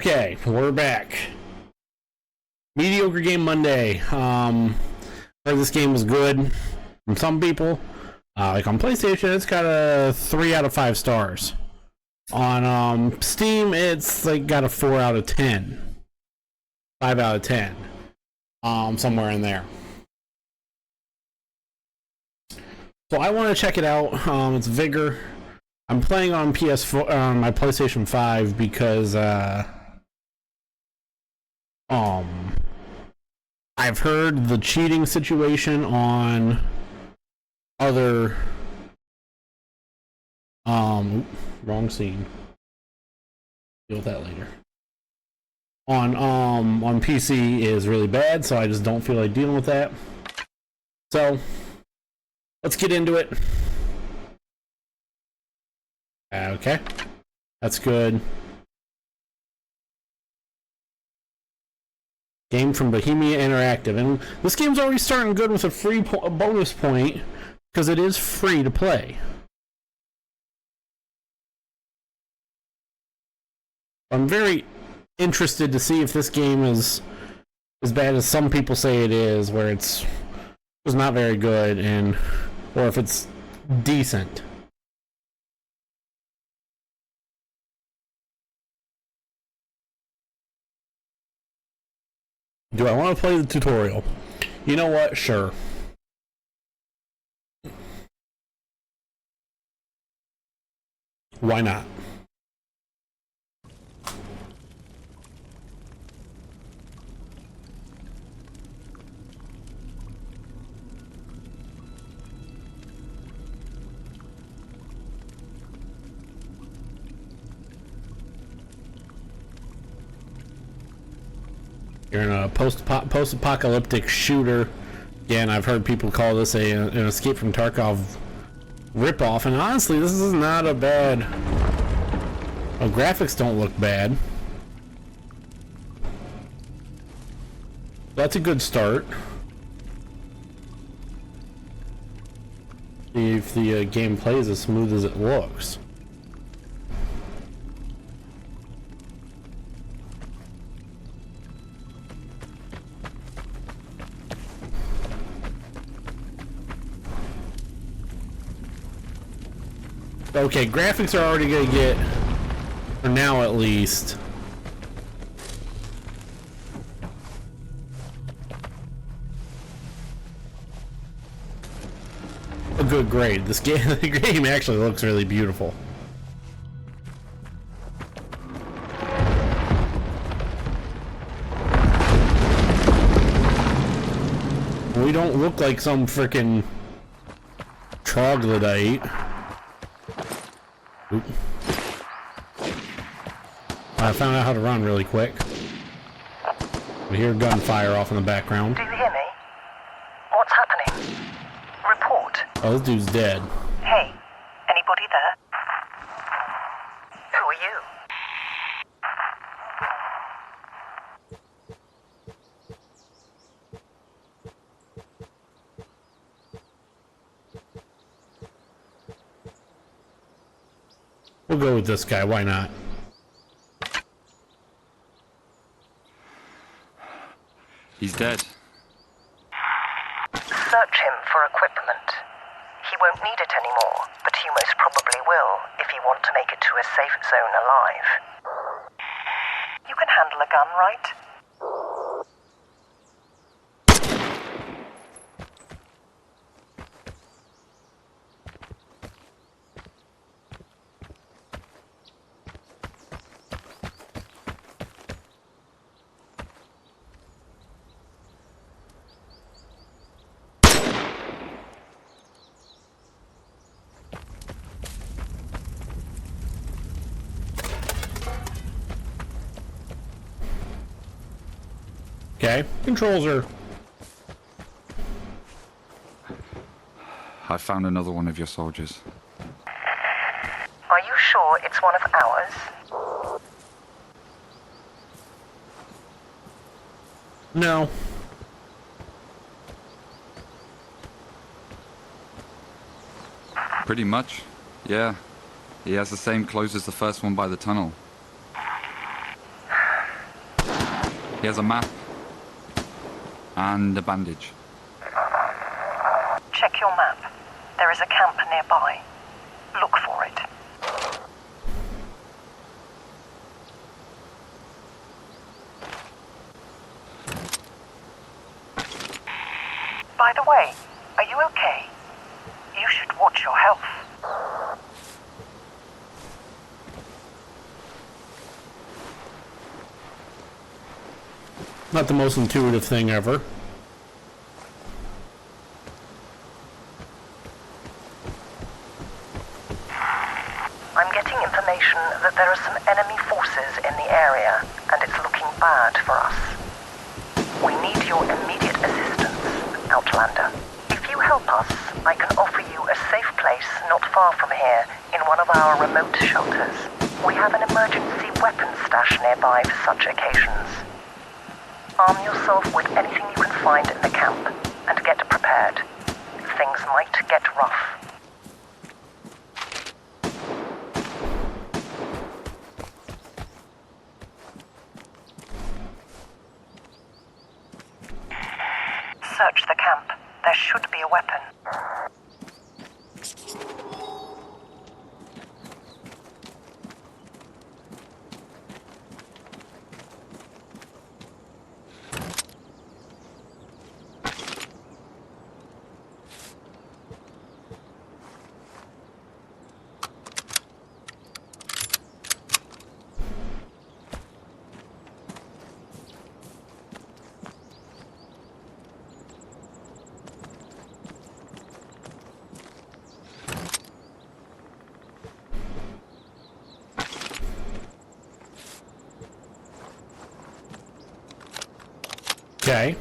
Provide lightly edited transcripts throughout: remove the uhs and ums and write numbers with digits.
Okay, we're back. Mediocre game Monday. Heard this game was good from some people. Like on PlayStation, it's got a 3 out of 5 stars. On Steam, it's like got a 4 out of 10, 5 out of 10, somewhere in there. So I want to check it out. It's Vigor. I'm playing on PS4, on my PlayStation 5 because I've heard the cheating situation on other wrong scene. Deal with that later. On PC is really bad, so I just don't feel like dealing with that. So let's get into it. Okay, that's good. Game from Bohemia Interactive, and this game's already starting good with a free bonus point because it is free to play. I'm very interested to see if this game is as bad as some people say it is, where it's not very good, and or if it's decent. Do I want to play the tutorial? You know what? Sure. Why not? You're in a post-apocalyptic shooter. Again, I've heard people call this an Escape from Tarkov ripoff, and honestly, this is not a bad... Well, graphics don't look bad. That's a good start. See if the game plays as smooth as it looks. Okay, graphics are already gonna get, for now at least, a good grade. This game, the game actually looks really beautiful. We don't look like some freaking troglodyte. Oop. I found out how to run really quick. We hear gunfire off in the background. Do you hear me? What's happening? Report. Oh, this dude's dead. Hey, anybody there? Who are you? We'll go with this guy, why not? He's dead. Search him for equipment. He won't need it anymore, but you most probably will if you want to make it to a safe zone alive. You can handle a gun, right? Okay, controls are... I found another one of your soldiers. Are you sure it's one of ours? No. Pretty much, yeah. He has the same clothes as the first one by the tunnel. He has a map and a bandage. Check your map. There is a camp nearby. Look for it. By the way, are you okay? You should watch your health. Not the most intuitive thing ever. I'm getting information that there are some enemy forces in the area, and it's looking bad for us. We need your immediate assistance, Outlander. If you help us, I can offer you a safe place not far from here in one of our remote shelters. We have an emergency weapons stash nearby for such occasions. Arm yourself with anything you can find in the camp, and get prepared. Things might get rough. Search the camp. There should be a weapon. Okay.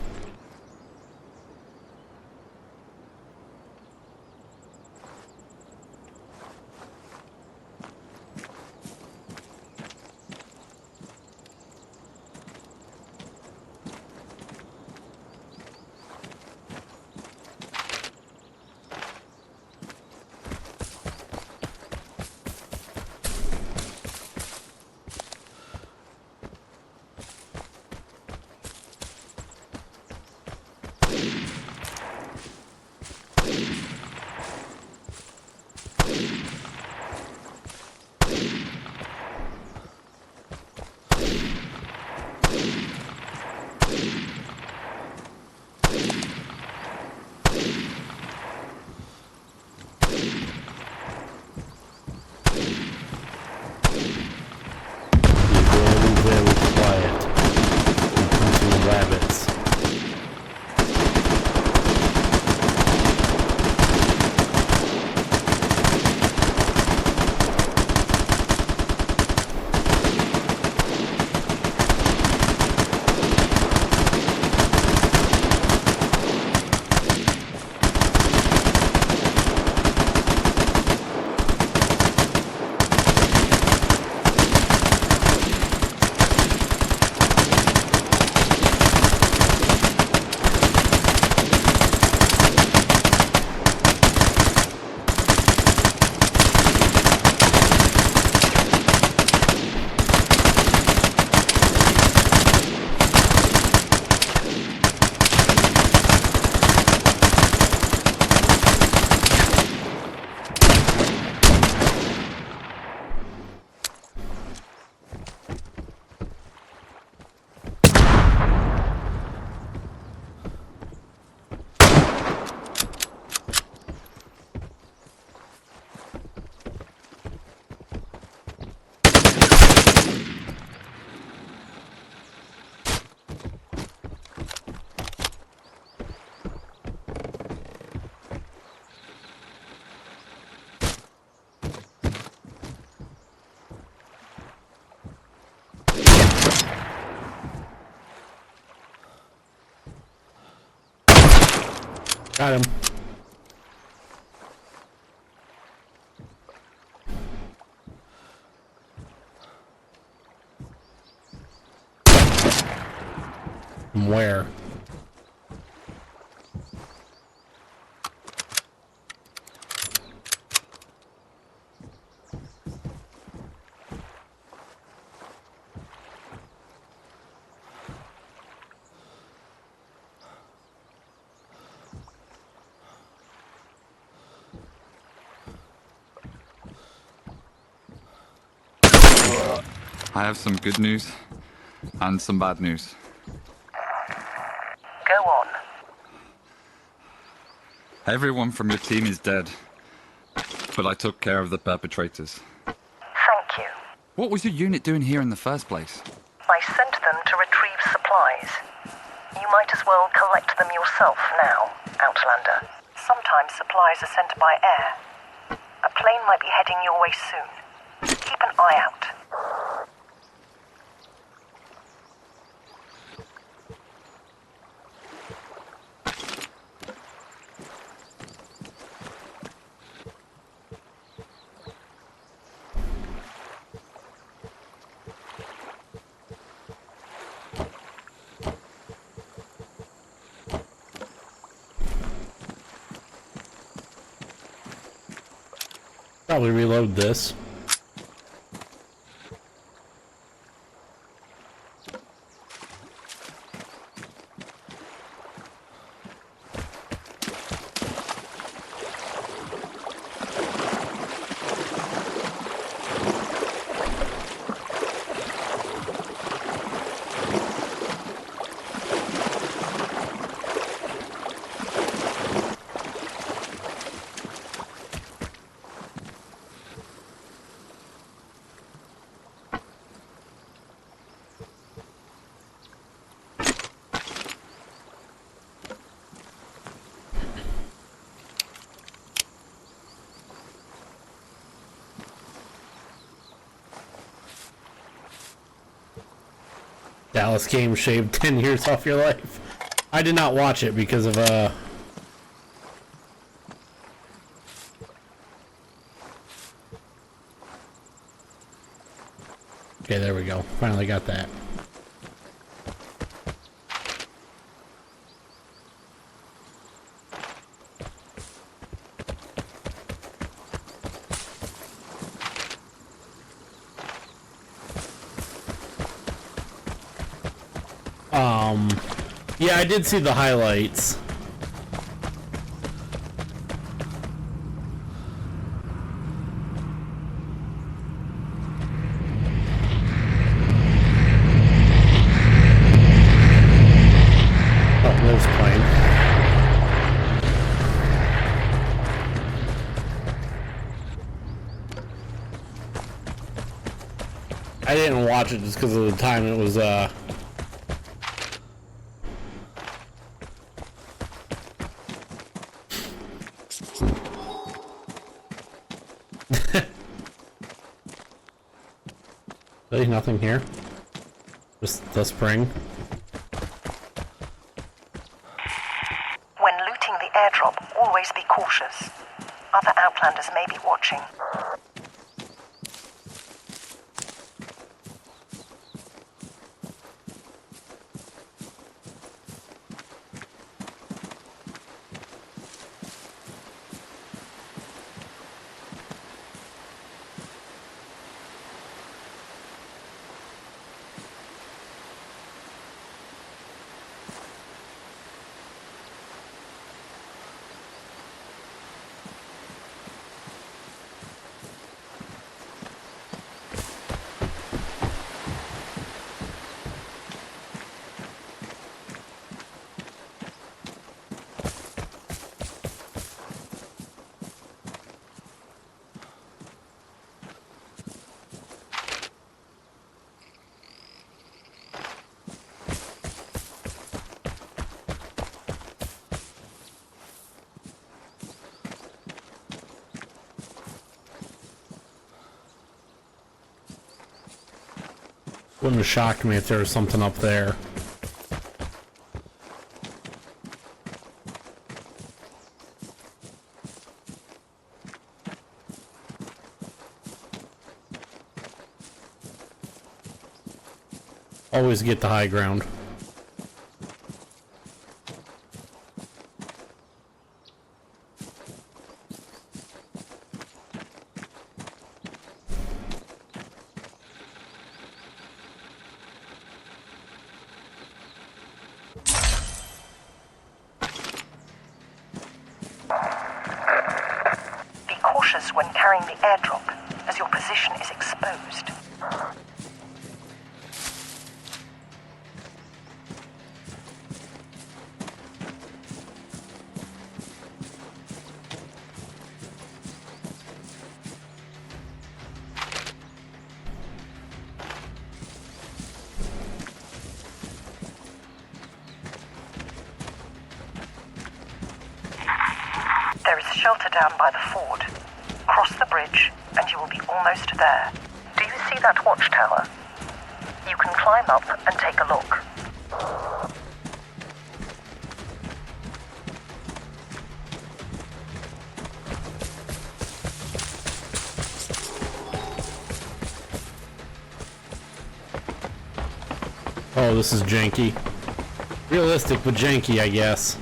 Got him. From where? I have some good news and some bad news. Go on. Everyone from your team is dead, but I took care of the perpetrators. Thank you. What was your unit doing here in the first place? I sent them to retrieve supplies. You might as well collect them yourself now, Outlander. Sometimes supplies are sent by air. A plane might be heading your way soon. Keep an eye out. Probably reload this. Dallas game shaved 10 years off your life. I did not watch it because of Okay, there we go. Finally got that. Yeah, I did see the highlights. Oh, there's a plane. I didn't watch it just because of the time it was, Really, nothing here? Just the spring? When looting the airdrop, always be cautious. Other Outlanders may be watching. Wouldn't have shocked me if there was something up there. Always get the high ground. Be cautious when carrying the airdrop, as your position is exposed. shelter down by the ford. Cross the bridge, and you will be almost there. Do you see that watchtower? You can climb up and take a look. Oh, this is janky. Realistic, but janky, I guess.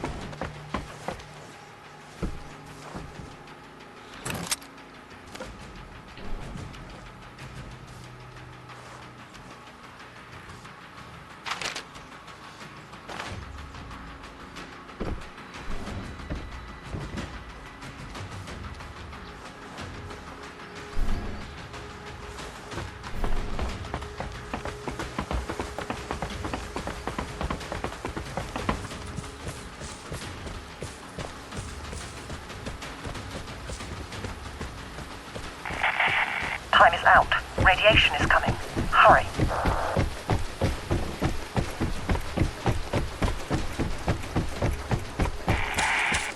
Time is out. Radiation is coming. Hurry.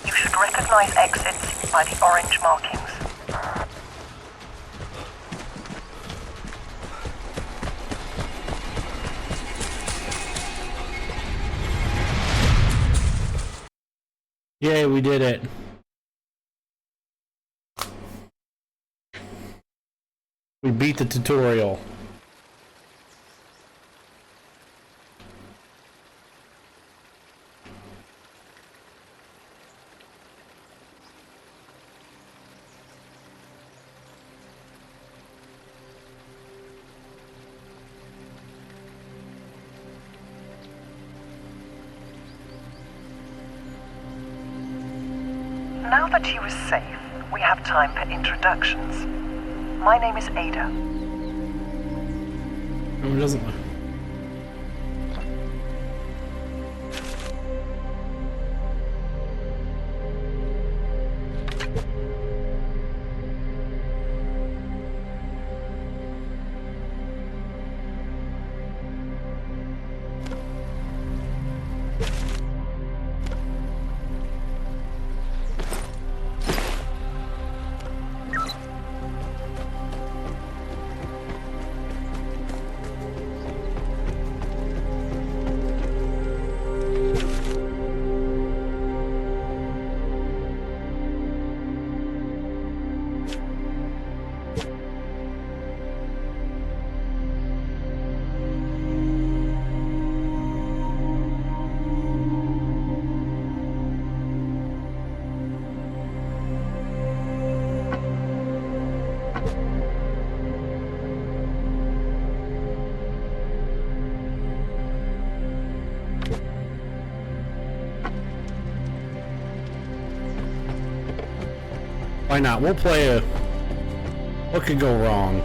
You should recognize exits by the orange markings. Yay, we did it. We beat the tutorial. Now that you are safe, we have time for introductions. My name is Ada. No, it doesn't. Why not? We'll play a... What could go wrong?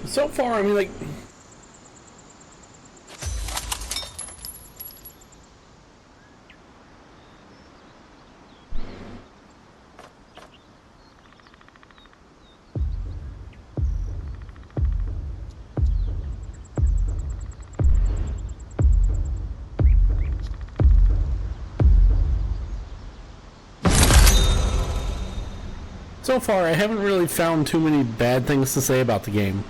So far, I mean, like, so far, I haven't really found too many bad things to say about the game.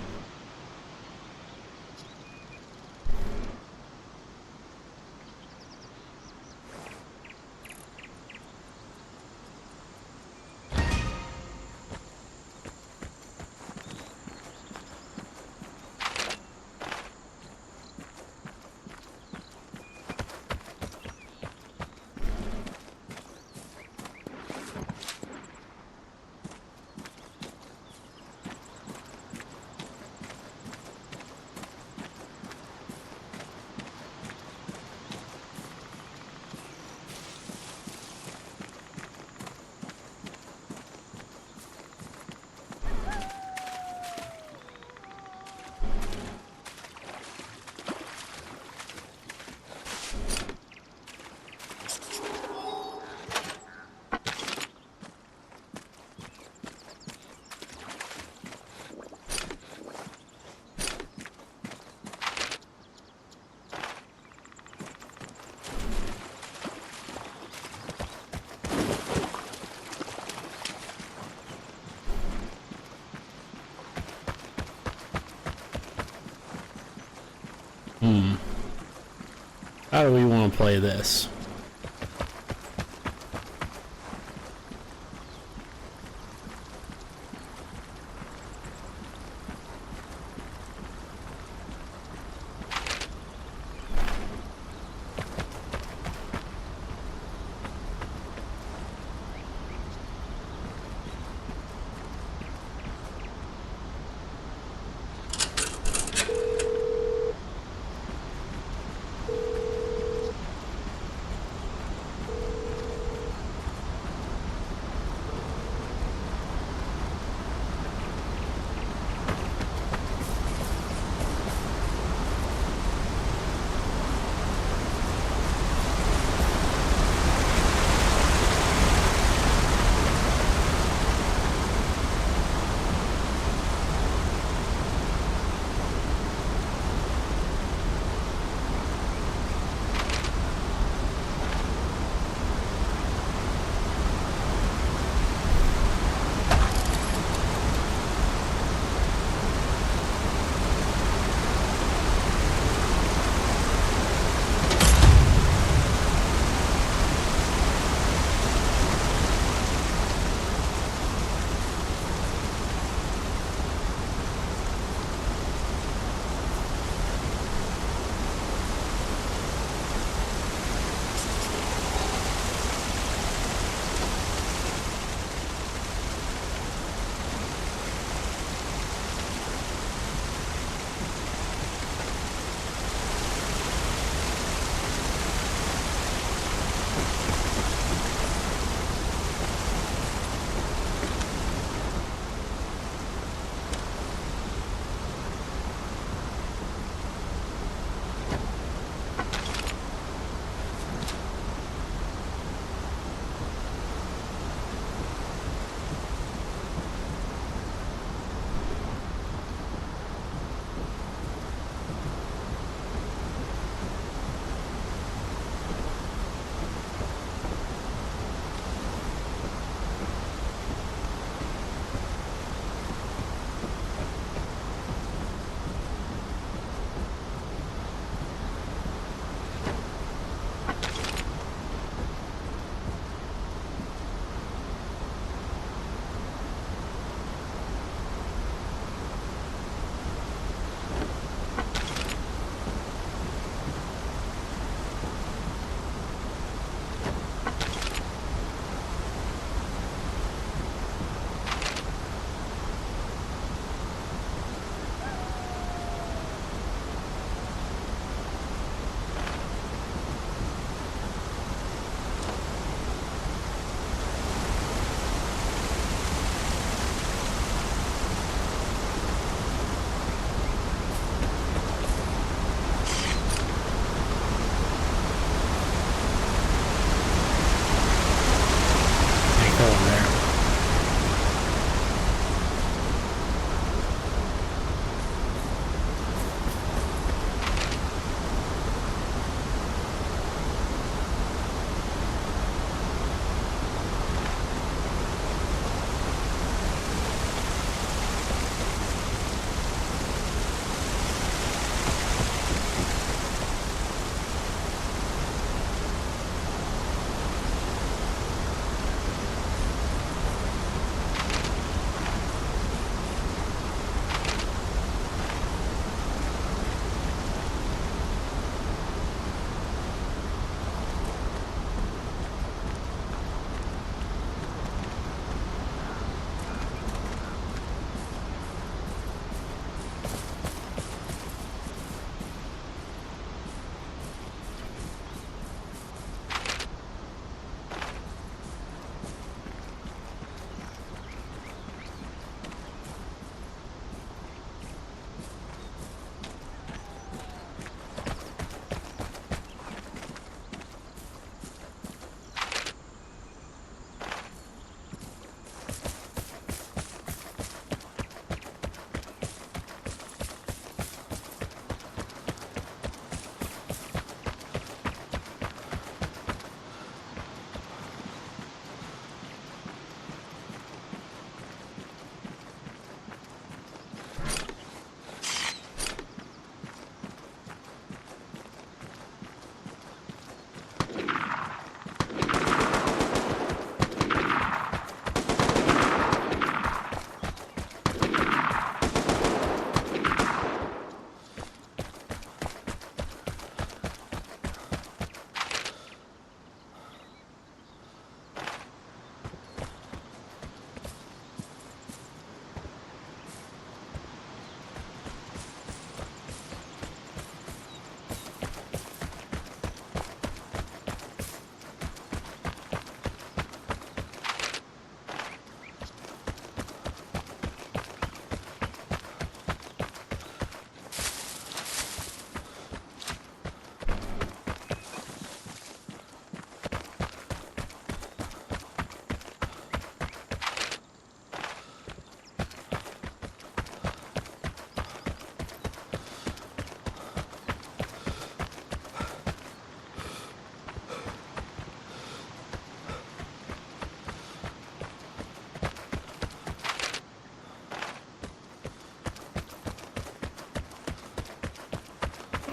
How do we want to play this?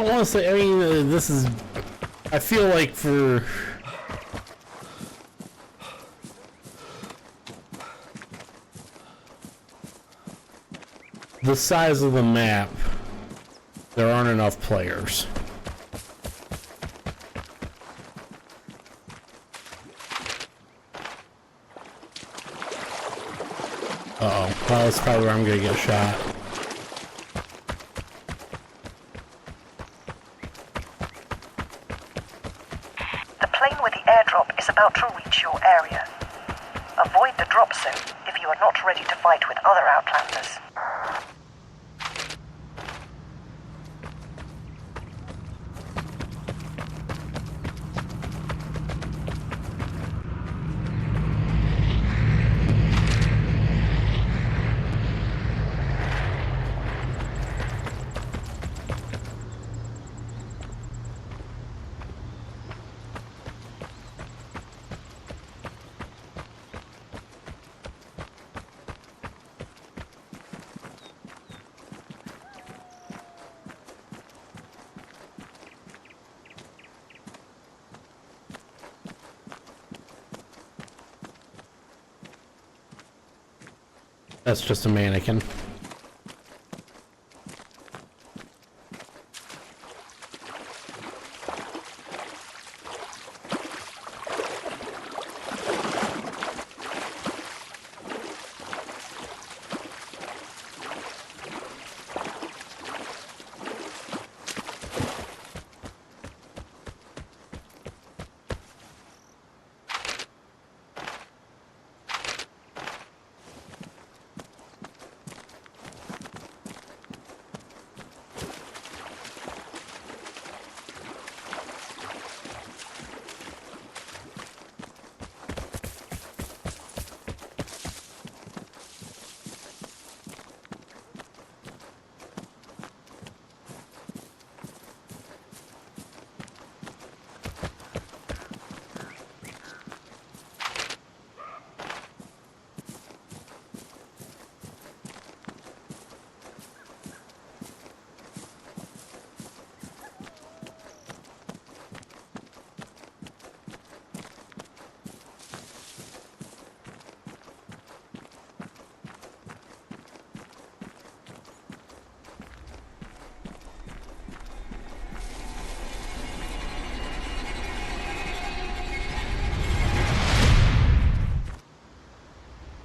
I want to say, I mean, this is... I feel like for... the size of the map, there aren't enough players. Uh-oh. Well, that's probably where I'm gonna get shot. The plane with the airdrop is about to reach your area. Avoid the drop zone if you are not ready to fight with other Outlanders. That's just a mannequin.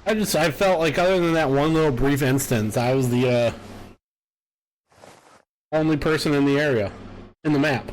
I felt like other than that one little brief instance, I was the only person in the area, in the map.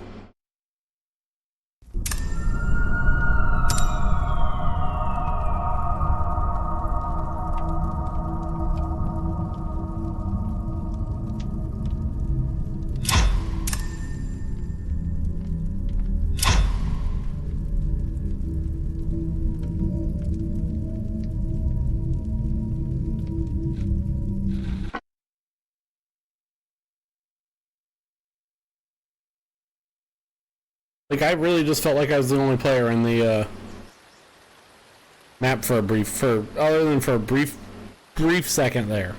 Like, I really just felt like I was the only player in the map for a brief second there.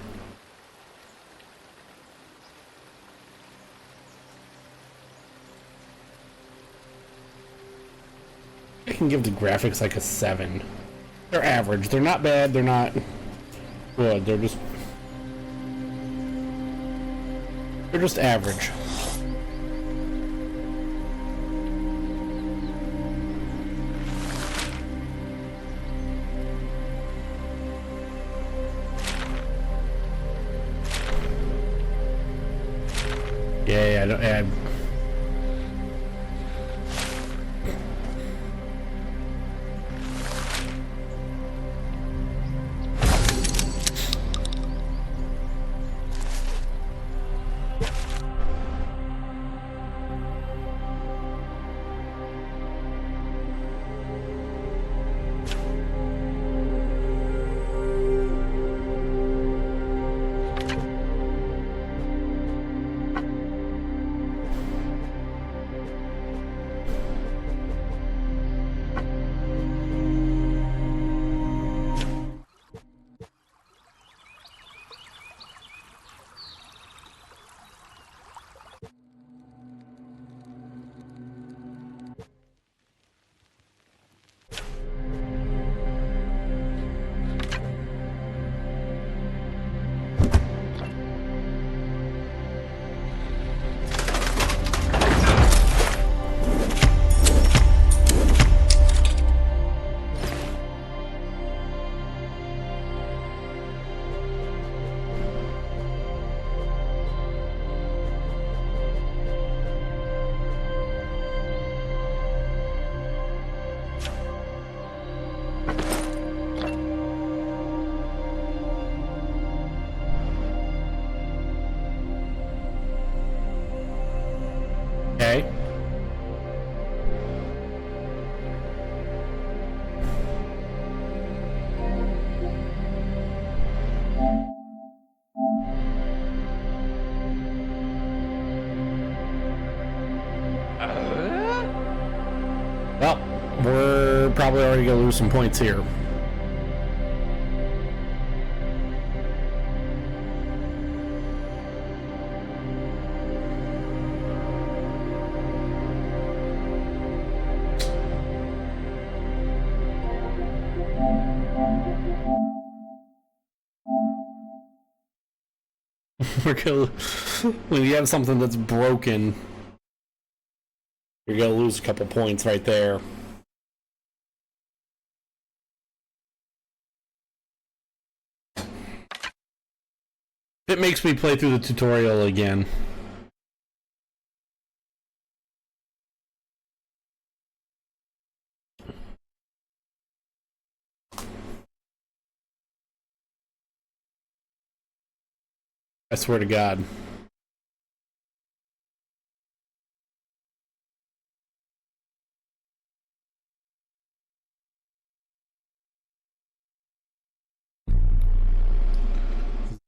I can give the graphics like a 7. They're average. They're not bad. They're not good. They're just average. Yeah, I don't. we're probably already gonna lose some points here. We're gonna, when you have something that's broken, you're gonna lose a couple points right there. It makes me play through the tutorial again. I swear to God.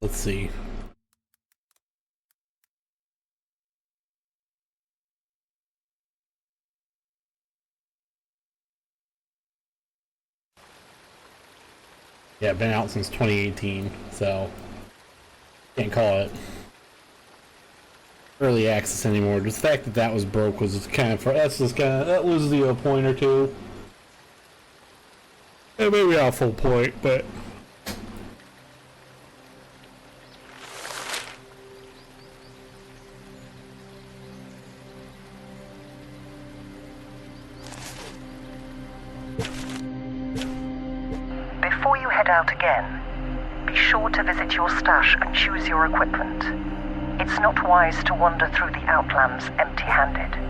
Let's see. Yeah, been out since 2018, so can't call it early access anymore. Just the fact that that was broke was just kind of that loses you a point or two. Yeah, maybe not a full point, but Before you head out again, be sure to visit your stash and choose your equipment. It's not wise to wander through the Outlands empty-handed.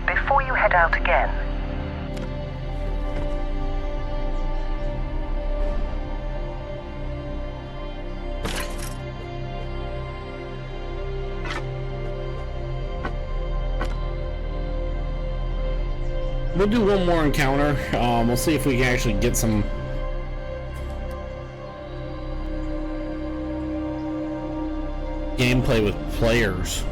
Before you head out again, we'll do one more encounter. We'll see if we can actually get some gameplay with players.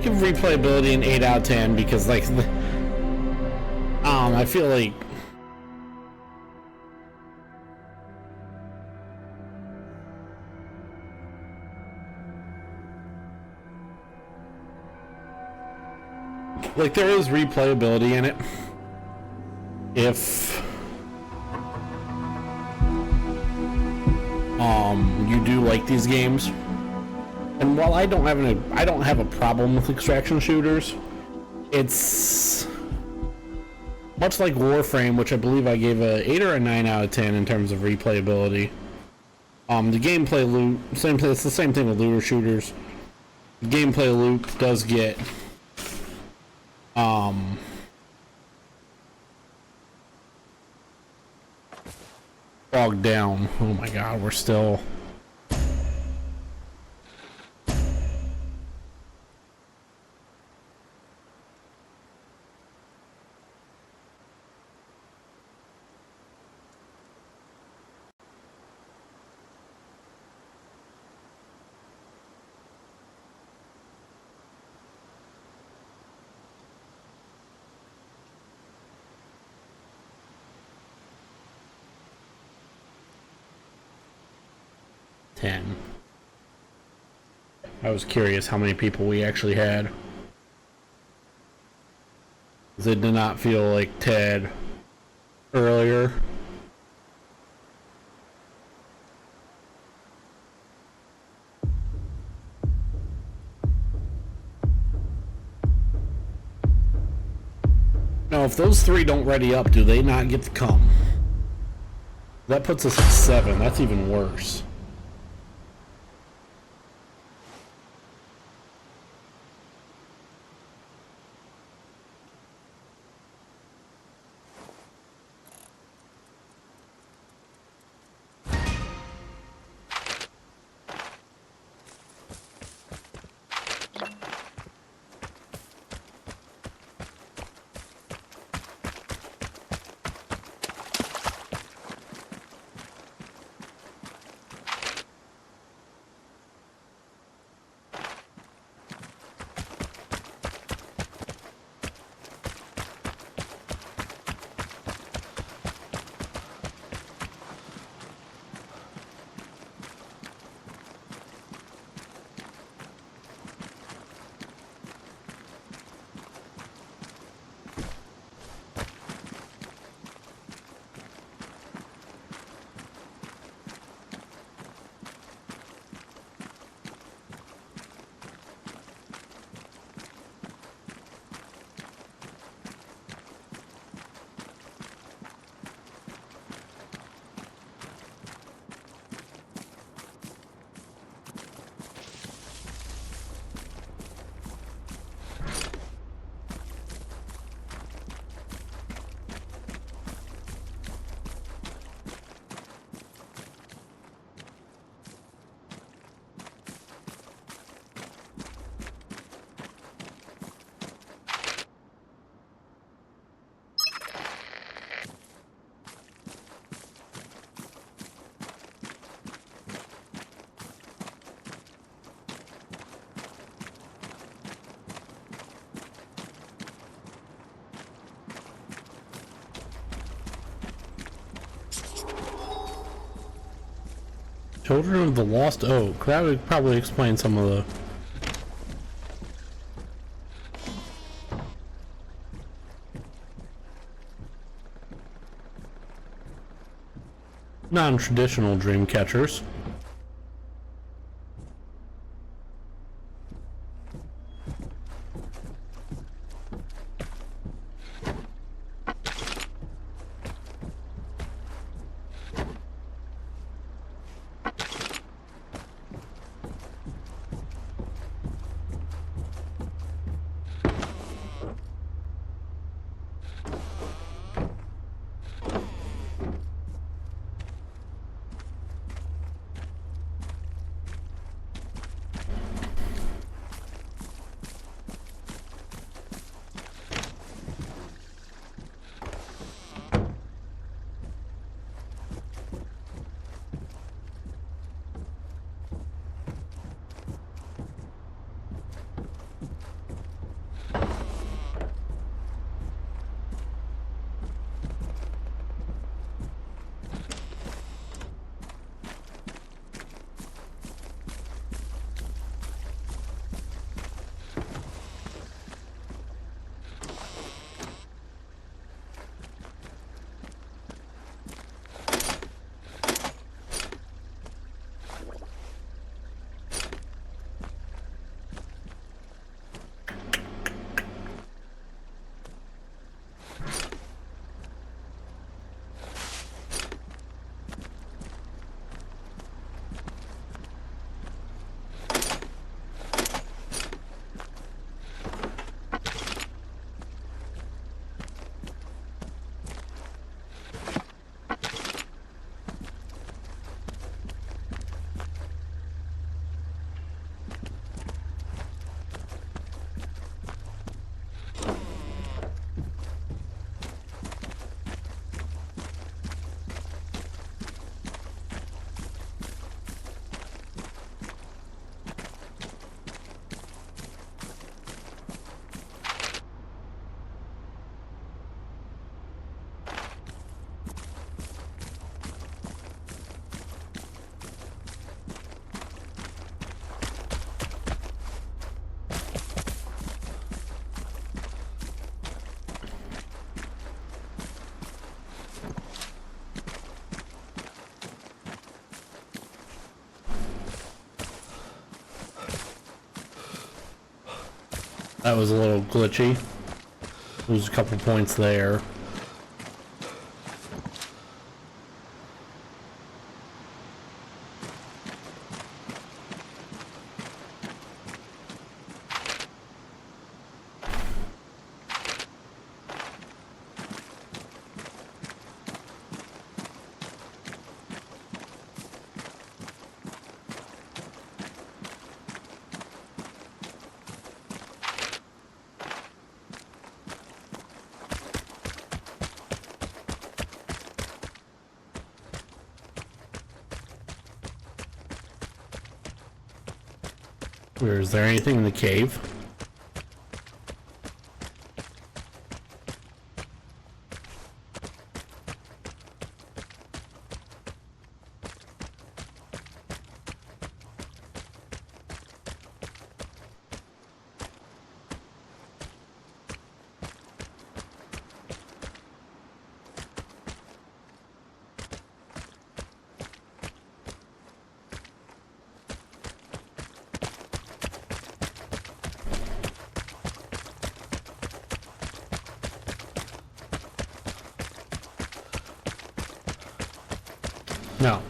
Give replayability an 8 out of 10 because, like, I feel like there is replayability in it if you do like these games. And while I don't have a problem with extraction shooters, it's much like Warframe, which I believe I gave a 8 or a 9 out of 10 in terms of replayability. The gameplay loop, it's the same thing with looter shooters. The gameplay loop does get bogged down. Oh my god, we're still... I was curious how many people we actually had. It did not feel like Ted earlier. Now, if those 3 don't ready up, do they not get to come? That puts us at 7. That's even worse. Children of the Lost Oak. That would probably explain some of the... non-traditional dream catchers. That was a little glitchy. Lose a couple points there. Is there anything in the cave? No.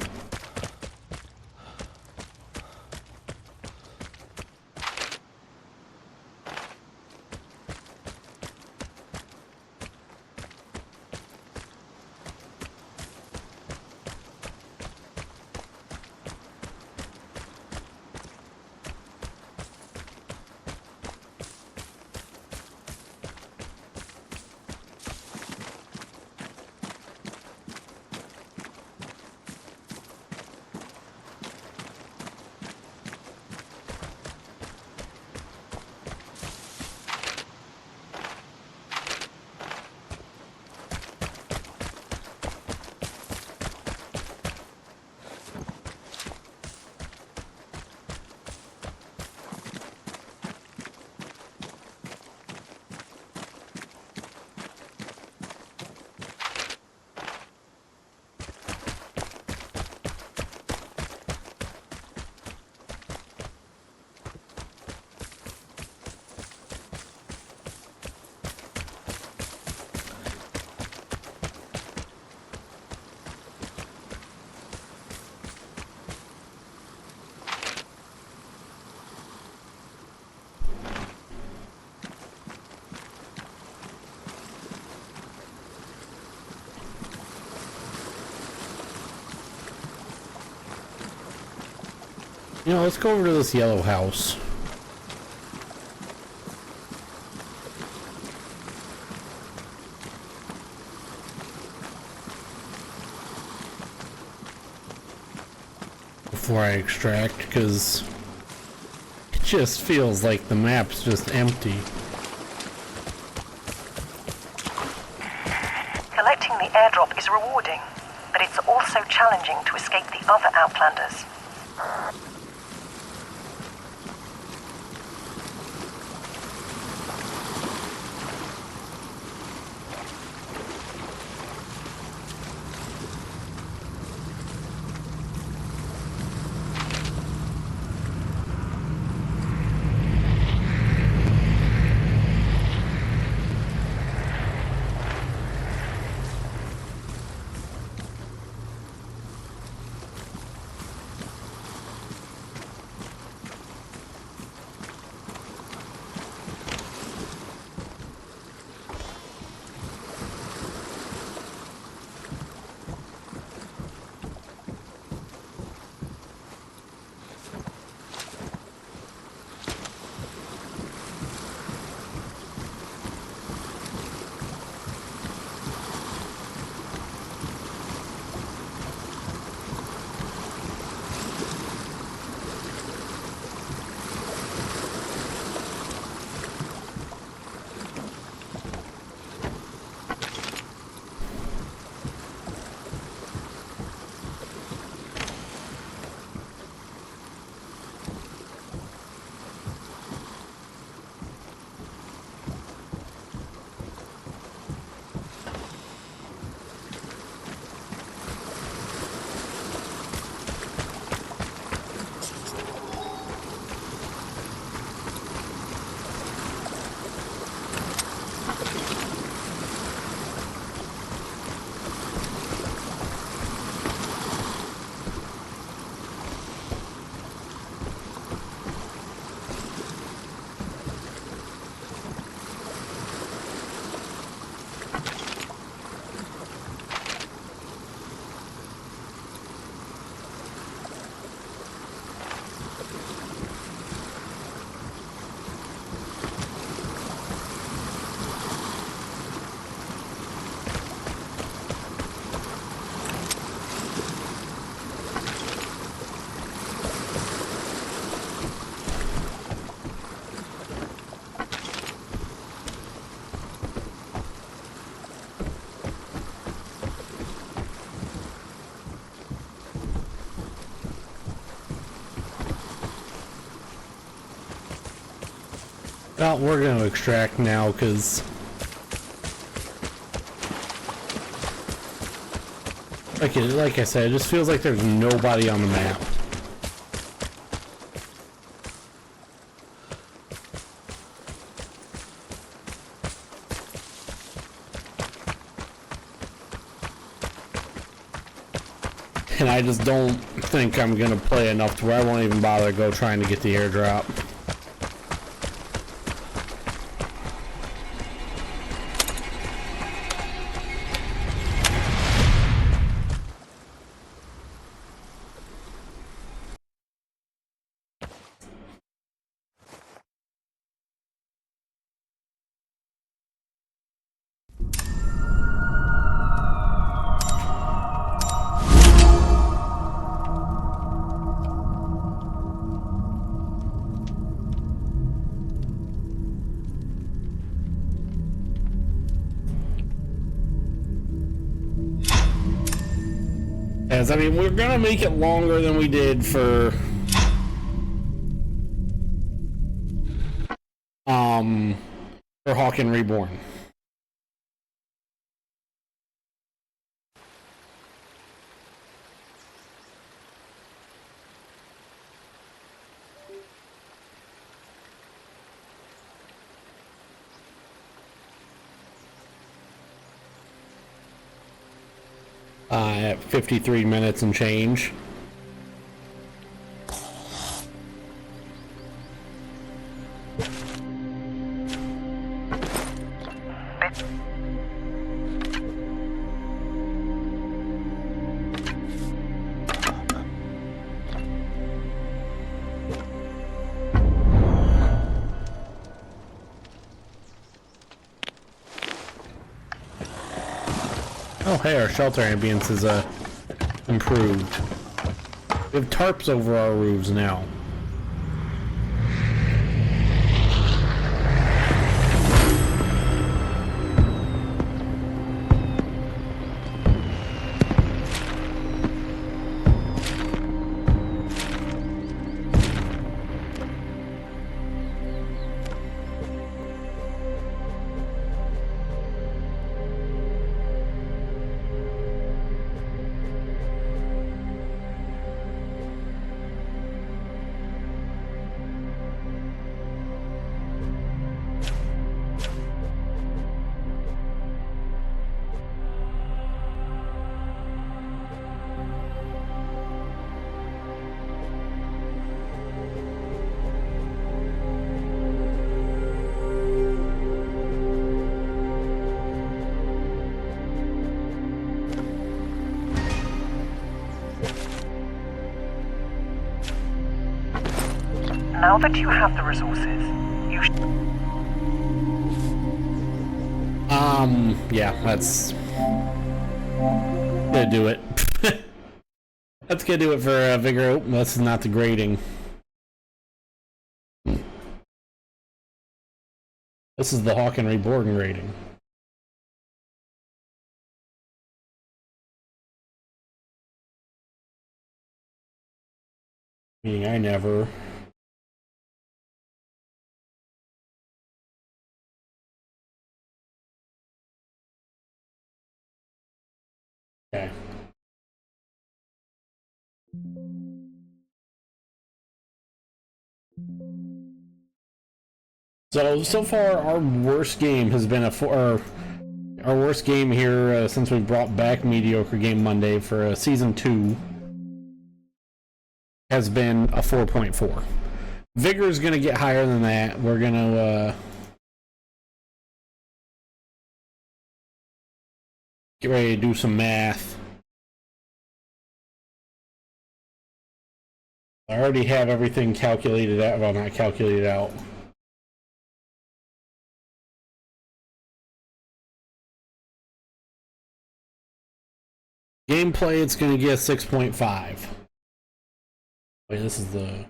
You know, let's go over to this yellow house. Before I extract, because it just feels like the map's just empty. Collecting the airdrop is rewarding, but it's also challenging to escape the other Outlanders. Well, we're going to extract now, because... Like I said, it just feels like there's nobody on the map. And I just don't think I'm going to play enough to where I won't even bother to go trying to get the airdrop. As I mean, we're gonna make it longer than we did for Hawken Reborn. At 53 minutes and change. Oh, hey, our shelter ambience is improved. We have tarps over our roofs now. Now that you have the resources, you yeah, that's gonna do it. That's gonna do it for Vigor. Oh, this is not the grading. This is the Hawken Reborn rating. Meaning I never... Okay. So far, our worst game has been our worst game here since we brought back Mediocre Game Monday for Season 2 has been a 4.4. Vigor is going to get higher than that. We're going to get ready to do some math. I already have everything calculated out. Well, not calculated out. Gameplay, it's going to get a 6.5. Wait, this is the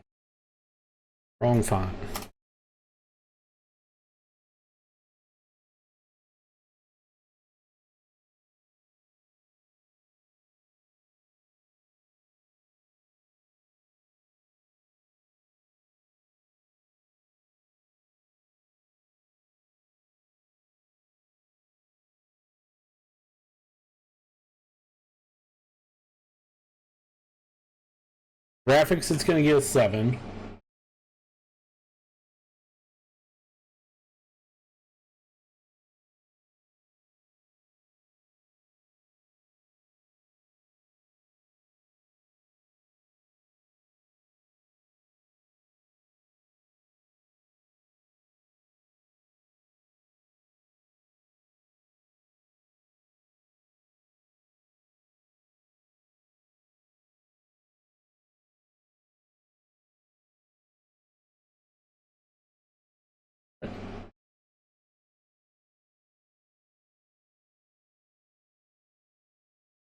wrong font. Graphics, it's going to get a 7.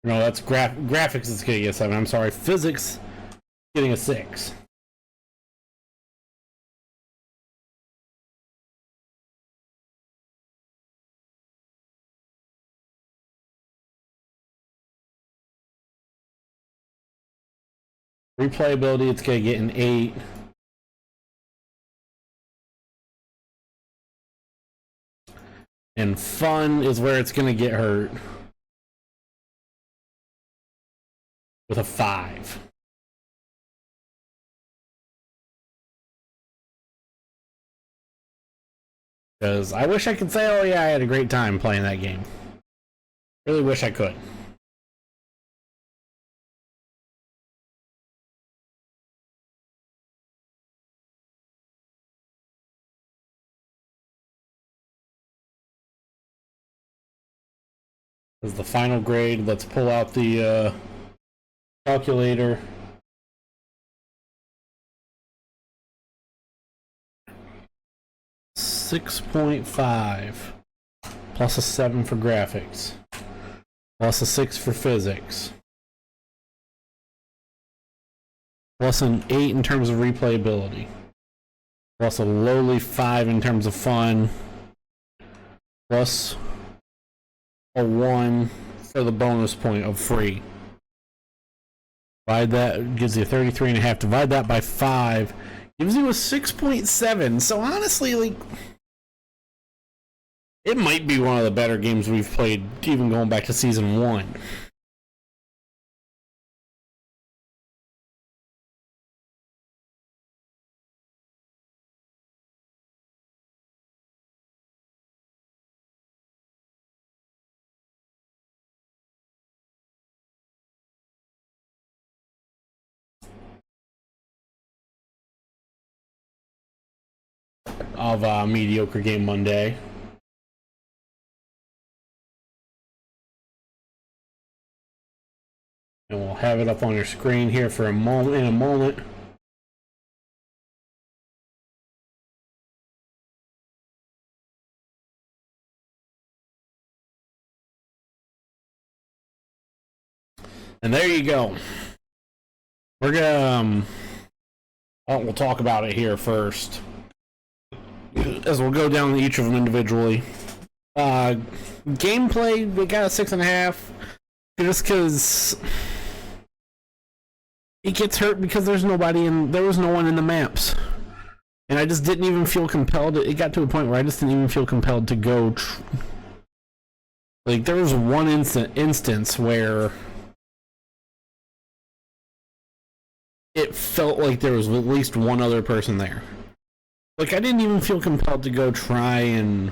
No, that's graphics is getting a 7. I'm sorry. Physics getting a 6. Replayability, it's going to get an 8. And fun is where it's going to get hurt. With a 5. Because I wish I could say, oh yeah, I had a great time playing that game. Really wish I could. As the final grade, let's pull out the calculator. $6.5 plus a 7 for graphics, plus a 6 for physics, plus an 8 in terms of replayability, plus a lowly 5 in terms of fun, plus a 1 for the bonus point of free. Divide that, gives you 33.5. Divide that by 5, gives you a 6.7. So honestly, like, it might be one of the better games we've played, even going back to season 1. Of Mediocre Game Monday. And we'll have it up on your screen here for a moment. In a moment. And there you go. We're gonna we'll talk about it here first, as we'll go down each of them individually. Gameplay, we got a 6.5, just because it gets hurt because there was no one in the maps, and I just didn't even feel compelled. It got to a point where I just didn't even feel compelled to go. Like, there was one instance where it felt like there was at least one other person there. Like, I didn't even feel compelled to go try and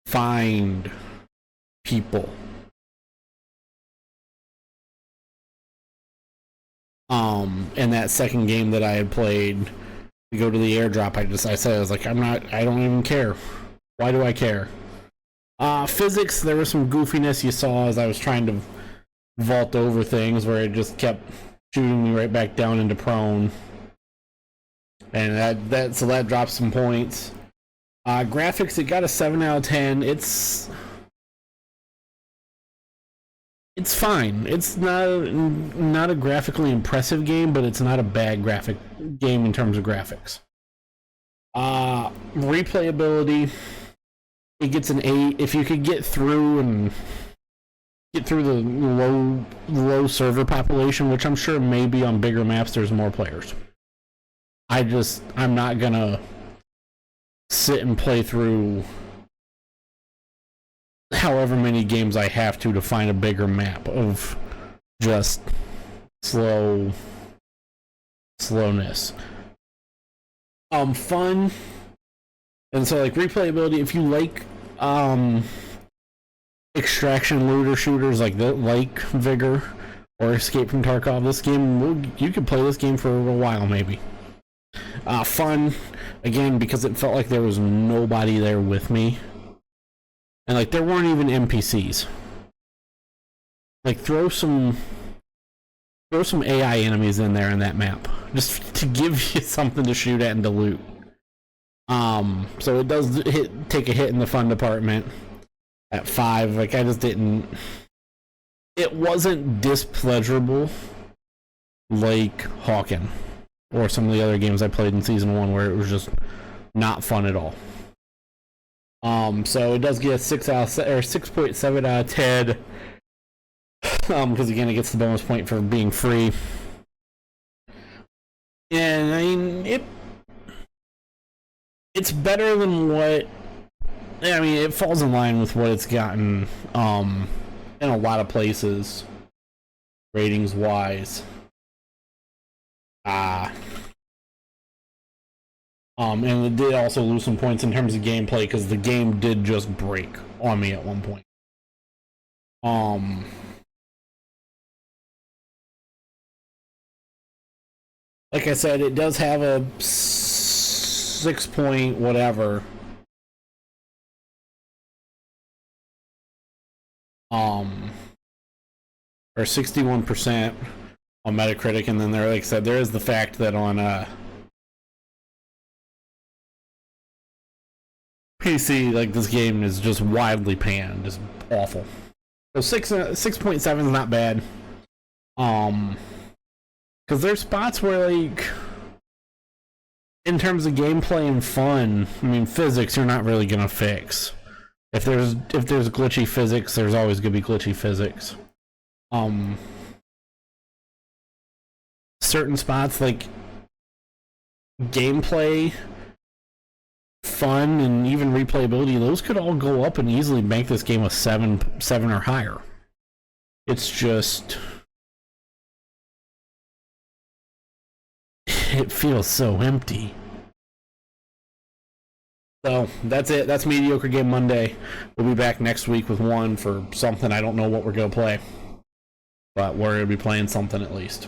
find people. In that second game that I had played, to go to the airdrop, I said, I was like, I don't even care. Why do I care? Physics, there was some goofiness you saw as I was trying to vault over things, where it just kept shooting me right back down into prone. And so that drops some points. Graphics, it got a 7 out of 10. It's fine. It's not a graphically impressive game, but it's not a bad graphic game in terms of graphics. Replayability, it gets an 8. If you could get through the low server population, which I'm sure maybe on bigger maps there's more players. I'm not gonna sit and play through however many games I have to find a bigger map of just slow slowness. Fun, and so like replayability. If you like extraction looter shooters like Vigor or Escape from Tarkov, this game you could play this game for a while maybe. Fun, again, because it felt like there was nobody there with me, and like there weren't even NPCs. Like throw some AI enemies in there in that map, just to give you something to shoot at and to loot. So it does take a hit in the fun department at 5. Like I just didn't. It wasn't displeasurable like Hawken or some of the other games I played in season 1, where it was just not fun at all. So it does get a 6.7 out of 10. Because again, it gets the bonus point for being free. And I mean, it's better than what. I mean, it falls in line with what it's gotten in a lot of places, ratings wise. And it did also lose some points in terms of gameplay, because the game did just break on me at one point. Like I said, it does have a 6 point whatever. Or 61% on Metacritic, and then there, like I said, there is the fact that on PC, like this game is just widely panned, just awful. So 6.7 is not bad. Because there's spots where, like, in terms of gameplay and fun, I mean, physics you're not really gonna fix. If there's glitchy physics, there's always gonna be glitchy physics. Certain spots, like gameplay, fun, and even replayability, those could all go up and easily make this game a 7 or higher. It's just, it feels so empty. So that's it. That's Mediocre Game Monday. We'll be back next week with one for something. I don't know what we're gonna play, but we're gonna be playing something at least.